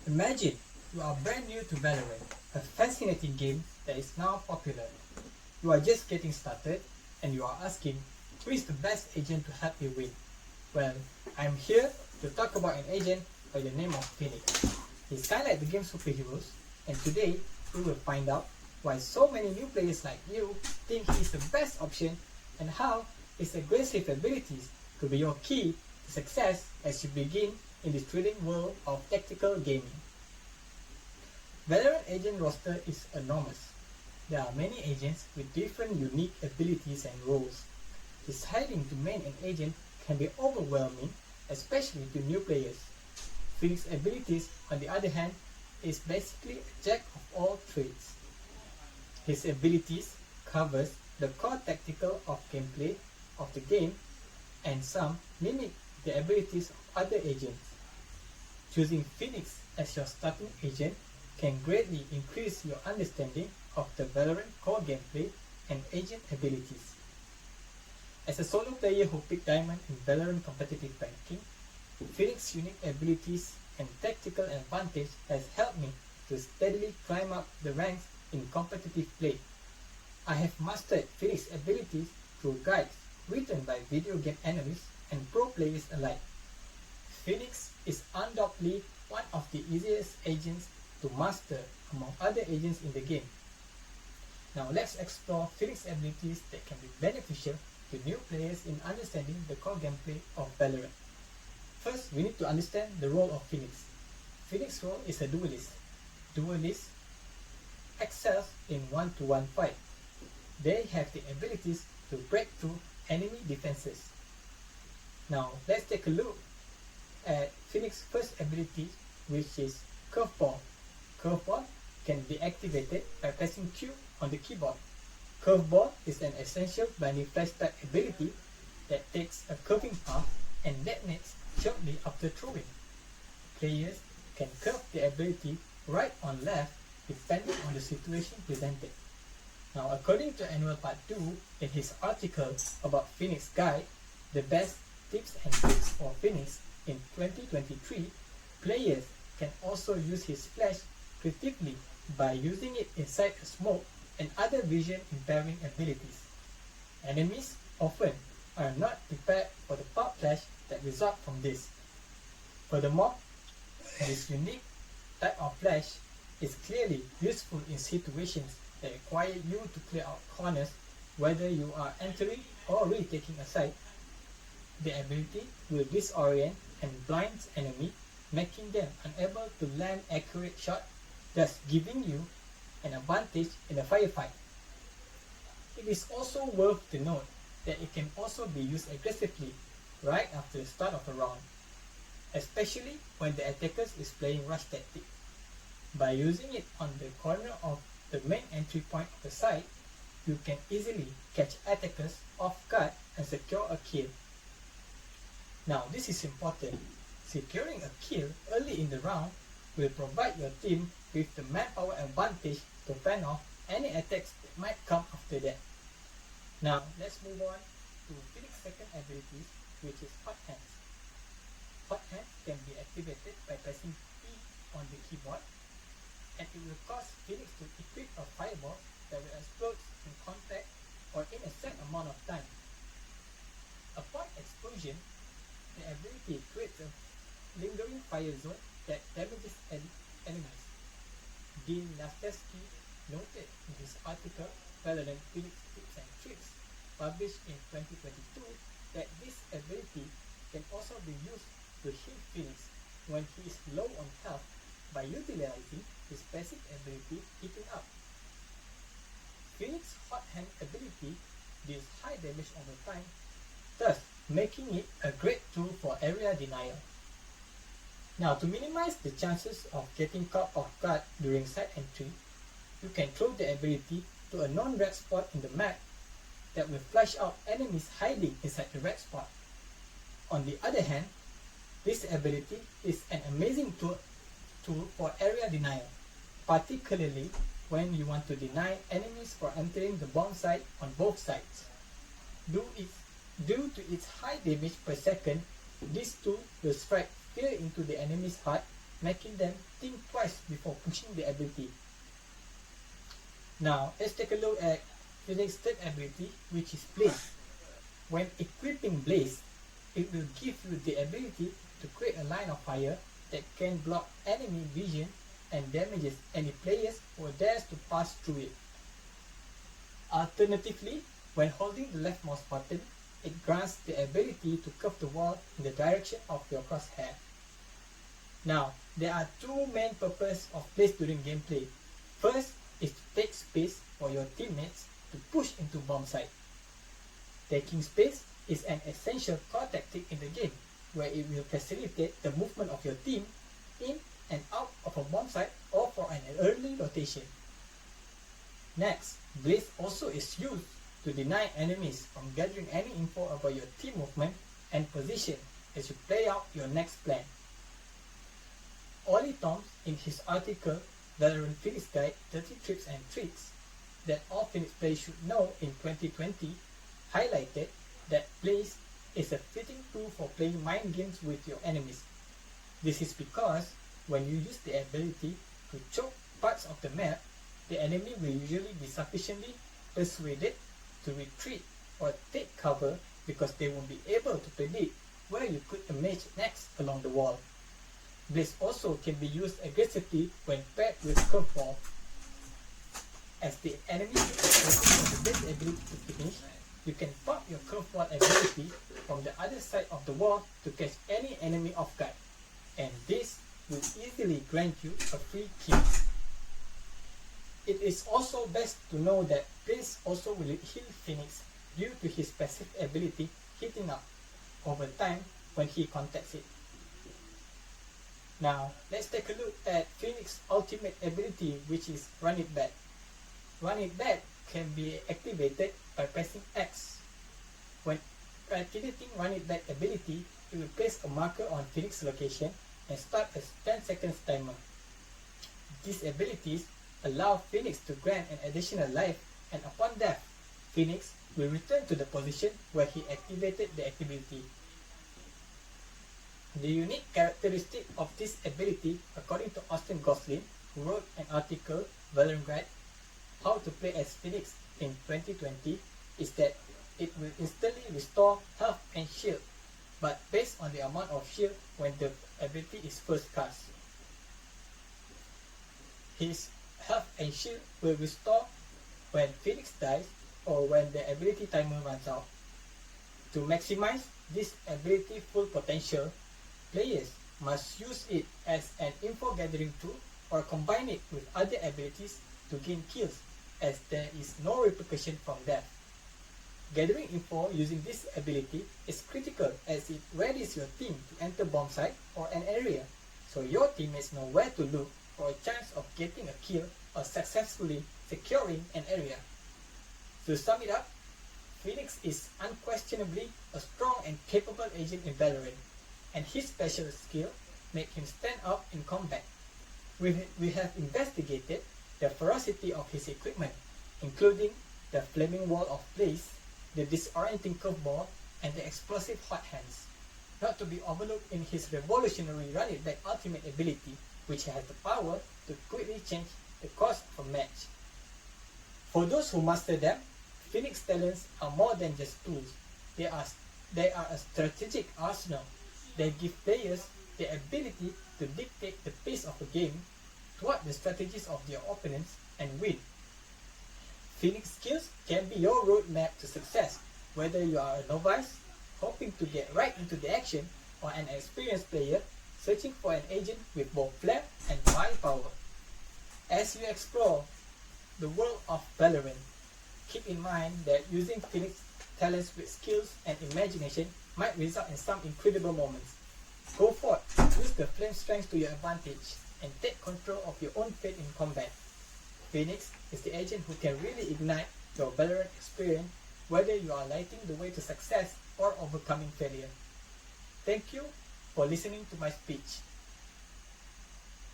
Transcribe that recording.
Imagine you are brand new to Valorant, a fascinating game that is now popular. You are just getting started and you are asking, who is the best agent to help you win? Well, I'm here to talk about an agent by the name of Phoenix. He's kind of like the game's superheroes, and today we will find out why so many new players like you think he's the best option and how his aggressive abilities could be your key to success as you begin in the thrilling world of tactical gaming. Valorant agent roster is enormous. There are many agents with different unique abilities and roles. Deciding to main an agent can be overwhelming, especially to new players. Phoenix's abilities, on the other hand, is basically a jack of all trades. His abilities covers the core tactical of gameplay of the game, and some mimic the abilities of other agents. Choosing Phoenix as your starting agent can greatly increase your understanding of the Valorant core gameplay and agent abilities. As a solo player who picked Diamond in Valorant competitive ranking, Phoenix's unique abilities and tactical advantage has helped me to steadily climb up the ranks in competitive play. I have mastered Phoenix's abilities through guides written by video game analysts and pro players alike. Phoenix is undoubtedly one of the easiest agents to master among other agents in the game. Now let's explore Phoenix's abilities that can be beneficial to new players in understanding the core gameplay of Valorant. First, we need to understand the role of Phoenix. Phoenix's role is a duelist. Duelists excels in one-to-one fight. They have the abilities to break through enemy defenses. Now let's take a look at Phoenix's first ability, which is Curveball. Curveball can be activated by pressing Q on the keyboard. Curveball is an essential blinding flash type ability that takes a curving path and detonates shortly after throwing. Players can curve the ability right or left depending on the situation presented. Now, according to Annual Part 2, in his article about Phoenix Guide, the best tips and tricks for Phoenix in 2023, players can also use his flash creatively by using it inside a smoke and other vision impairing abilities. Enemies often are not prepared for the pop flash that result from this. Furthermore, this unique type of flash is clearly useful in situations that require you to clear out corners, whether you are entering or retaking a site. The ability will disorient and blind enemy, making them unable to land accurate shot, thus giving you an advantage in a firefight. It is also worth to note that it can also be used aggressively right after the start of a round, especially when the attacker is playing rush tactic. By using it on the corner of the main entry point of the site, you can easily catch attackers off guard and secure a kill. Now this is important. Securing a kill early in the round will provide your team with the manpower advantage to fend off any attacks that might come after that. Now let's move on to Phoenix's second ability, which is Hot Hands. Hot Hands can be activated by pressing P on the keyboard, and it will cause Phoenix to equip a fireball that will explode in contact or in a set amount of time. Upon explosion, the ability creates a lingering fire zone that damages enemies. Dean Nastevsky noted in his article Valorant Phoenix Tips and Tricks, published in 2022, that this ability can also be used to heal Phoenix when he is low on health by utilizing his passive ability Heating Up. Phoenix's Hot Hand ability deals high damage over time, thus making it a great tool for area denial. Now, to minimize the chances of getting caught off guard during site entry, you can throw the ability to a non-red spot in the map that will flush out enemies hiding inside the red spot. On the other hand, this ability is an amazing tool for area denial, particularly when you want to deny enemies from entering the bomb site on both sides. Due to its high damage per second, this tool will strike fear into the enemy's heart making them think twice before pushing the ability. Now, let's take a look at Phoenix's third ability, which is Blaze. When equipping Blaze, it will give you the ability to create a line of fire that can block enemy vision and damages any players who dares to pass through it. Alternatively, when holding the left mouse button, it grants the ability to curve the wall in the direction of your crosshair. Now, there are two main purposes of Blaze during gameplay. First is to take space for your teammates to push into bomb site. Taking space is an essential core tactic in the game, where it will facilitate the movement of your team in and out of a bomb site or for an early rotation. Next, Blaze also is used to deny enemies from gathering any info about your team movement and position as you play out your next plan. Ollie Toms, in his article Valorant Phoenix Guide 30 Tips and Tricks that all Phoenix players should know in 2020, highlighted that Blaze is a fitting tool for playing mind games with your enemies. This is because when you use the ability to choke parts of the map, the enemy will usually be sufficiently persuaded to retreat or take cover because they won't be able to predict where you put a mage next along the wall. Blaze also can be used aggressively when paired with curveball. As the enemy is waiting for the Blaze ability to finish, you can pop your curveball ability from the other side of the wall to catch any enemy off guard, and this will easily grant you a free kill. It is also best to know that Blaze also will heal Phoenix due to his passive ability heating up over time when he contacts it. Now, let's take a look at Phoenix's ultimate ability, which is Run It Back. Run It Back can be activated by pressing X. When activating Run It Back ability, it will place a marker on Phoenix's location and start a 10 seconds timer. These abilities allow Phoenix to grant an additional life, and upon death, Phoenix will return to the position where he activated the ability. The unique characteristic of this ability, according to Austin Gosling, who wrote an article, Valorant Guide, How to Play as Phoenix in 2020, is that it will instantly restore health and shield, but based on the amount of shield when the ability is first cast. His health and shield will restore when Phoenix dies or when the ability timer runs out. To maximize this ability full potential, players must use it as an info gathering tool or combine it with other abilities to gain kills, as there is no repercussion from death. Gathering info using this ability is critical as it readies your team to enter bomb site or an area, so your teammates know where to look for a chance of getting a kill or successfully securing an area. To sum it up, Phoenix is unquestionably a strong and capable agent in Valorant, and his special skill make him stand out in combat. We have investigated the ferocity of his equipment, including the flaming wall of Blaze, the disorienting curveball, and the explosive hot hands. Not to be overlooked in his revolutionary Run It Back ultimate ability, which has the power to quickly change the course of a match. For those who master them, Phoenix talents are more than just tools. They are a strategic arsenal. They give players the ability to dictate the pace of a game, thwart the strategies of their opponents, and win. Phoenix skills can be your roadmap to success, whether you are a novice, hoping to get right into the action, or an experienced player searching for an agent with both flair and firepower. As you explore the world of Valorant, keep in mind that using Phoenix talents with skills and imagination might result in some incredible moments. Go forth, use the flame strength to your advantage, and take control of your own fate in combat. Phoenix is the agent who can really ignite your Valorant experience, whether you are lighting the way to success or overcoming failure. Thank you for listening to my speech.